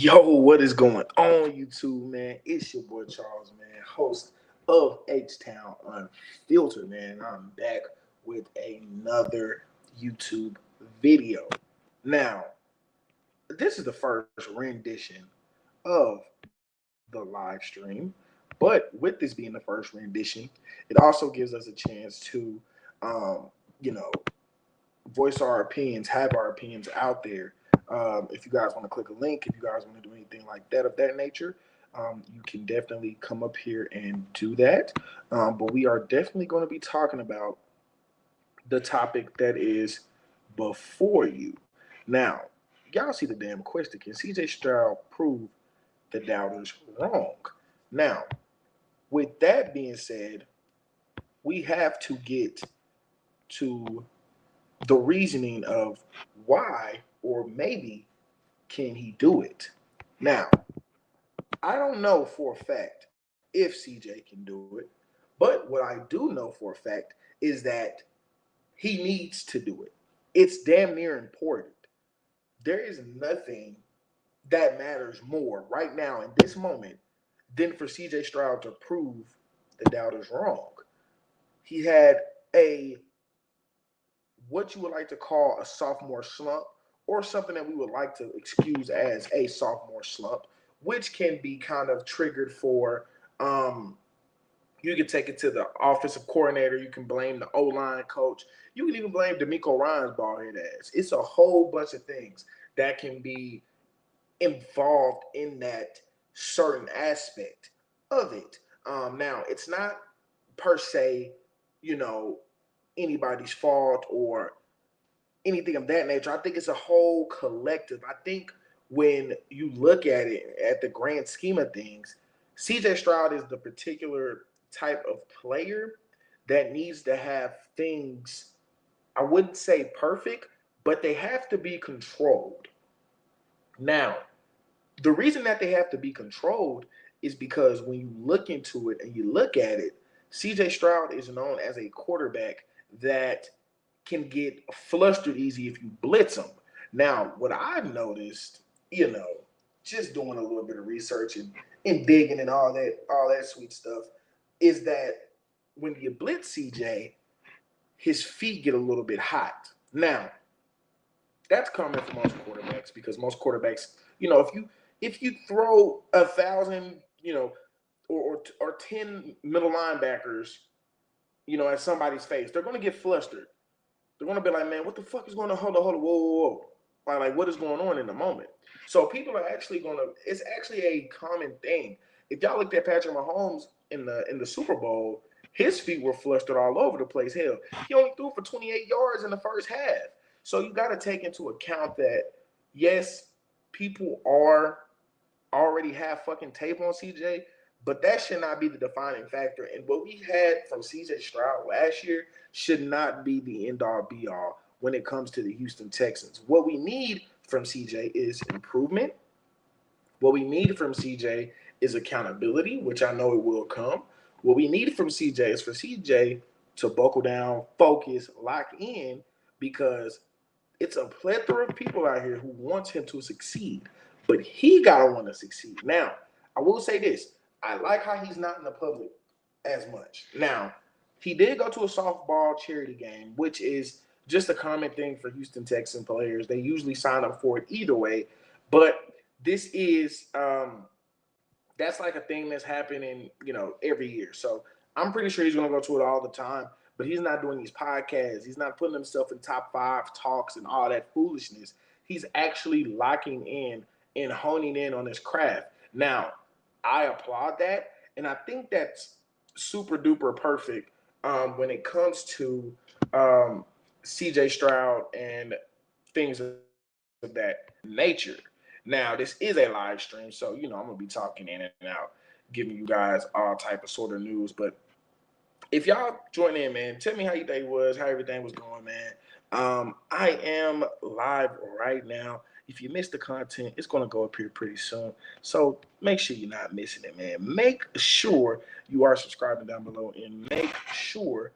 Yo, what is going on, YouTube, man? It's your boy Charles, man, host of H Town Unfiltered, man. I'm back with another YouTube video. Now, this is the first rendition of the live stream, but with this being the first rendition, it also gives us a chance to, um, you know, voice our opinions, have our opinions out there. If you guys want to click a link, if you guys want to do anything like that of that nature, you can definitely come up here and do that. But we are definitely going to be talking about the topic that is before you. Now, y'all see the damn question. Can CJ Stroud prove the doubters wrong? Now, with that being said, we have to get to the reasoning of why or maybe can he do it. Now, I don't know for a fact if CJ can do it, but what I do know for a fact is that he needs to do it. It's damn near important. There is nothing that matters more right now in this moment than for CJ Stroud to prove the doubters wrong. He had a what you would like to call a sophomore slump, or something that we would like to excuse as a sophomore slump, which can be kind of triggered for. You can take it to the offensive coordinator. You can blame the O line coach. You can even blame D'Amico Ryan's ball head ass. It's a whole bunch of things that can be involved in that certain aspect of it. Now, it's not per se, you know, anybody's fault or anything of that nature. I think it's a whole collective. I think when you look at it at the grand scheme of things, CJ Stroud is the particular type of player that needs to have things, I wouldn't say perfect, but they have to be controlled. Now, the reason that they have to be controlled is because when you look into it and you look at it, CJ Stroud is known as a quarterback that can get flustered easy if you blitz them. Now, what I've noticed, you know, just doing a little bit of research and digging and all that sweet stuff, is that when you blitz CJ, his feet get a little bit hot. Now, that's common for most quarterbacks because most quarterbacks, if you throw 1,000, or 10 middle linebackers, at somebody's face, they're going to get flustered. They're going to be like, man, what the fuck is going on? Hold on, whoa, whoa, whoa. Like, what is going on in the moment? So people are actually going to. It's actually a common thing. If y'all looked at Patrick Mahomes in the Super Bowl, his feet were flustered all over the place. Hell, he only threw for 28 yards in the first half. So you got to take into account that yes, people are already have fucking tape on CJ, but that should not be the defining factor. And what we had from CJ Stroud last year should not be the end all be all when it comes to the Houston Texans. What we need from CJ is improvement. What we need from CJ is accountability, which I know it will come. What we need from CJ is for CJ to buckle down, focus, lock in, because it's a plethora of people out here who wants him to succeed, but he gotta want to succeed. Now, I will say this: I like how he's not in the public as much. Now, he did go to a softball charity game, which is just a common thing for Houston Texan players. They usually sign up for it either way, but this is that's like a thing that's happening, every year. So I'm pretty sure he's gonna go to it all the time. But he's not doing these podcasts. He's not putting himself in top five talks and all that foolishness. He's actually locking in and honing in on his craft. Now, I applaud that, and I think that's super duper perfect when it comes to CJ Stroud and things of that nature. Now, this is a live stream, so I'm gonna be talking in and out, giving you guys all type of sort of news. But if y'all join in, man, tell me how your day was, how everything was going, man. I am live right now. If you missed the content, it's gonna go up here pretty soon. So make sure you're not missing it, man. Make sure you are subscribing down below, and make sure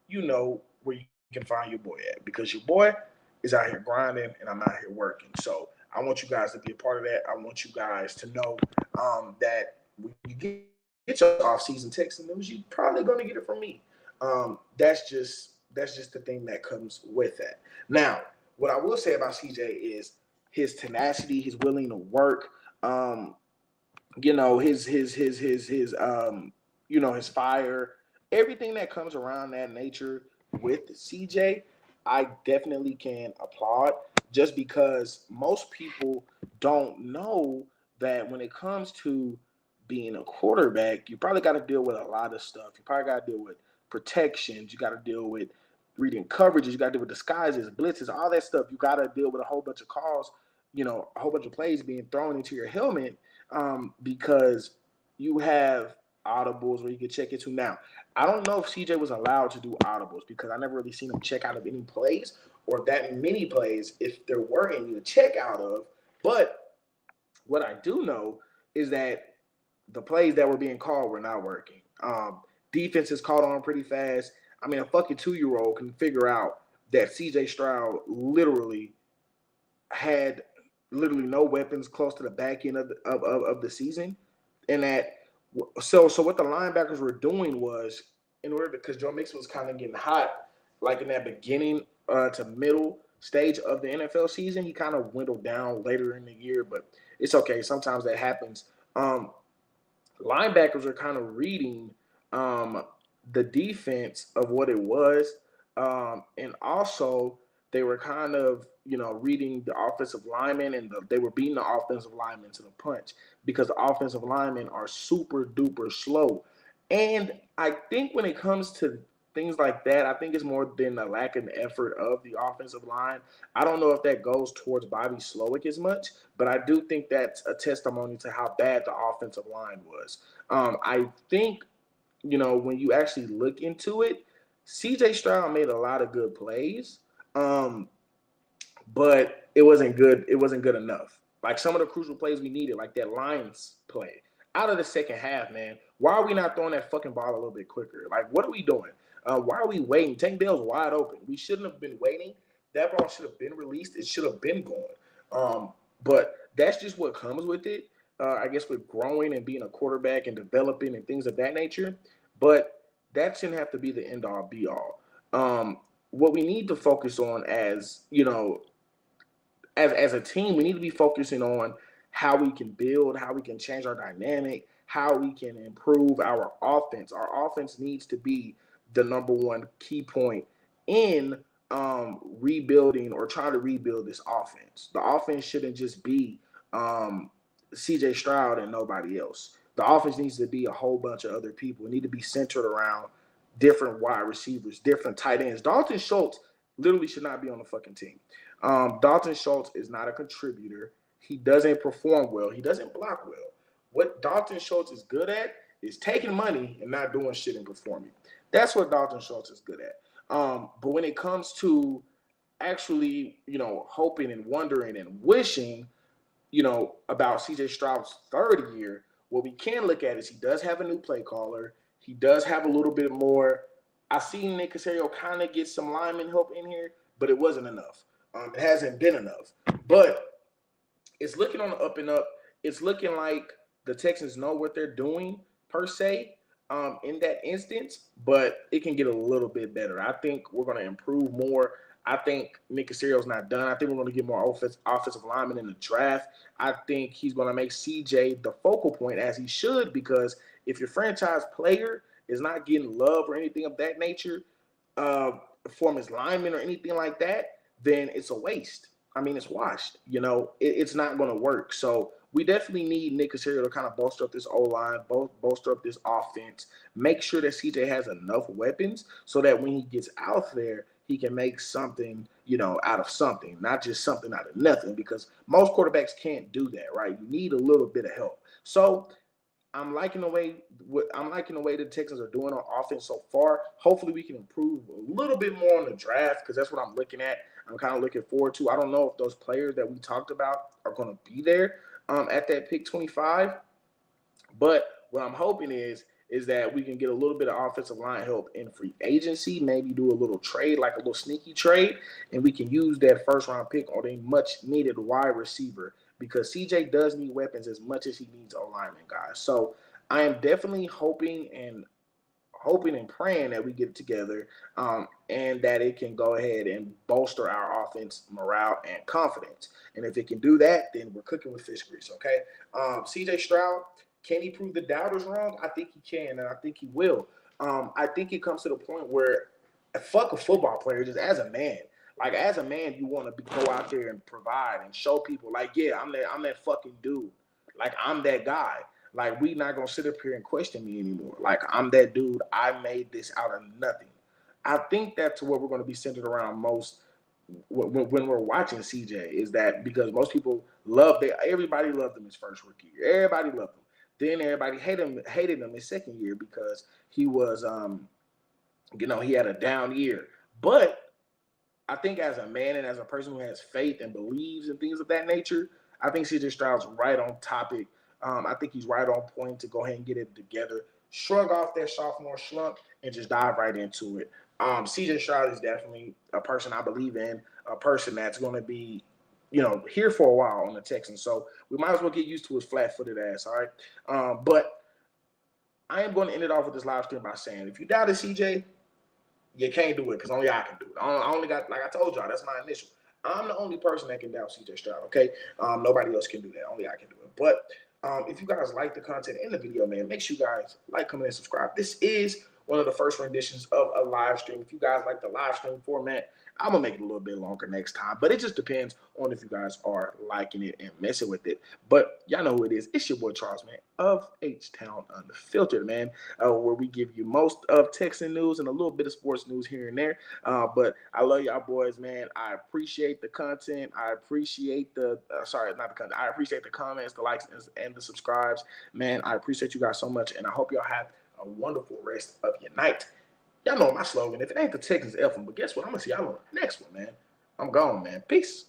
you know where you can find your boy at, because your boy is out here grinding and I'm out here working. So I want you guys to be a part of that. I want you guys to know that when you get your off-season text and news, you're probably going to get it from me. That's just the thing that comes with that. Now, what I will say about CJ is his tenacity, his willing to work. Um, his fire, everything that comes around that nature with CJ, I definitely can applaud just because most people don't know that when it comes to being a quarterback, you probably got to deal with a lot of stuff. You probably got to deal with protections, you got to deal with reading coverages, you got to deal with disguises, blitzes, all that stuff. You got to deal with a whole bunch of calls, a whole bunch of plays being thrown into your helmet because you have audibles where you can check into. Now, I don't know if CJ was allowed to do audibles because I never really seen him check out of any plays or that many plays if there were any to check out of. But what I do know is that the plays that were being called were not working. Defenses caught on pretty fast. I mean, a fucking 2-year-old can figure out that CJ Stroud literally had no weapons close to the back end of the season, and that so what the linebackers were doing was in order because Joe Mixon was kind of getting hot, like in that beginning to middle stage of the NFL season. He kind of dwindled down later in the year, but it's okay. Sometimes that happens. Linebackers are kind of reading the defense of what it was, and also they were kind of reading the offensive linemen, and they were beating the offensive linemen to the punch because the offensive linemen are super duper slow. And I think when it comes to things like that, I think it's more than a lack of effort of the offensive line. I don't know if that goes towards Bobby Slowick as much, but I do think that's a testimony to how bad the offensive line was. I think, when you actually look into it, CJ Stroud made a lot of good plays, but it wasn't good. It wasn't good enough. Like some of the crucial plays we needed, like that Lions play out of the second half, man. Why are we not throwing that fucking ball a little bit quicker? Like, what are we doing? Why are we waiting? Tank Dell's wide open. We shouldn't have been waiting. That ball should have been released. It should have been going. But that's just what comes with it. I guess with growing and being a quarterback and developing and things of that nature. But that shouldn't have to be the end all be all. What we need to focus on as a team, we need to be focusing on how we can build, how we can change our dynamic, how we can improve our offense. Our offense needs to be the number one key point in rebuilding or trying to rebuild this offense. The offense shouldn't just be CJ Stroud and nobody else. The offense needs to be a whole bunch of other people. It needs to be centered around different wide receivers, different tight ends. Dalton Schultz literally should not be on the fucking team. Dalton Schultz is not a contributor. He doesn't perform well. He doesn't block well. What Dalton Schultz is good at is taking money and not doing shit and performing. That's what Dalton Schultz is good at. But when it comes to actually, hoping and wondering and wishing, about CJ Stroud's third year, what we can look at is he does have a new play caller. He does have a little bit more. I see Nick Caserio kind of get some lineman help in here, but it wasn't enough. It hasn't been enough. But it's looking on the up and up. It's looking like the Texans know what they're doing, per se, in that instance, but it can get a little bit better. I think we're going to improve more. I think Nick Caserio's not done. I think we're going to get more offensive linemen in the draft. I think he's going to make CJ the focal point, as he should, because if your franchise player is not getting love or anything of that nature from his linemen or anything like that, then it's a waste. I mean, it's washed. It's not going to work. So we definitely need Nick Caserio to kind of bolster up this O-line, bolster up this offense, make sure that CJ has enough weapons so that when he gets out there, he can make something, out of something, not just something out of nothing, because most quarterbacks can't do that, right? You need a little bit of help. So I'm liking the way the Texans are doing on offense so far. Hopefully we can improve a little bit more on the draft, because that's what I'm looking at. I'm kind of looking forward to. I don't know if those players that we talked about are going to be there at that pick 25. But what I'm hoping is is that we can get a little bit of offensive line help in free agency, maybe do a little trade, like a little sneaky trade, and we can use that first round pick on a much needed wide receiver because CJ does need weapons as much as he needs O-linemen, guys. So I am definitely hoping and praying that we get it together and that it can go ahead and bolster our offense morale and confidence. And if it can do that, then we're cooking with fish grease, okay? CJ Stroud, can he prove the doubters wrong? I think he can, and I think he will. I think it comes to the point where fuck a football player, just as a man. Like, as a man, you want to go out there and provide and show people, like, yeah, I'm that fucking dude. Like, I'm that guy. Like, we not going to sit up here and question me anymore. Like, I'm that dude. I made this out of nothing. I think that's what we're going to be centered around most when we're watching CJ, is that because most people everybody loved him his first rookie year. Everybody loved him. Then everybody hated him his second year because he was, he had a down year. But I think as a man and as a person who has faith and believes in things of that nature, I think CJ Stroud's right on topic. I think he's right on point to go ahead and get it together, shrug off that sophomore slump, and just dive right into it. CJ Stroud is definitely a person I believe in, a person that's going to be, here for a while on the Texans. So we might as well get used to his flat-footed ass, all right? But I am going to end it off with this live stream by saying, if you doubted CJ, you can't do it because only I can do it. I only got, like I told y'all, that's my initial. I'm the only person that can doubt CJ Stroud, okay? Nobody else can do that. Only I can do it. But if you guys like the content in the video, man, make sure you guys like, comment, and subscribe. This is one of the first renditions of a live stream. If you guys like the live stream format, I'm going to make it a little bit longer next time. But it just depends on if you guys are liking it and messing with it. But y'all know who it is. It's your boy Charles, man, of H-Town Unfiltered, man, where we give you most of Texan news and a little bit of sports news here and there. But I love y'all boys, man. I appreciate the content. I appreciate the I appreciate the comments, the likes, and the subscribes. Man, I appreciate you guys so much, and I hope y'all have a wonderful rest of your night. Y'all know my slogan. If it ain't the Texans, F them. But guess what? I'm going to see y'all on the next one, man. I'm gone, man. Peace.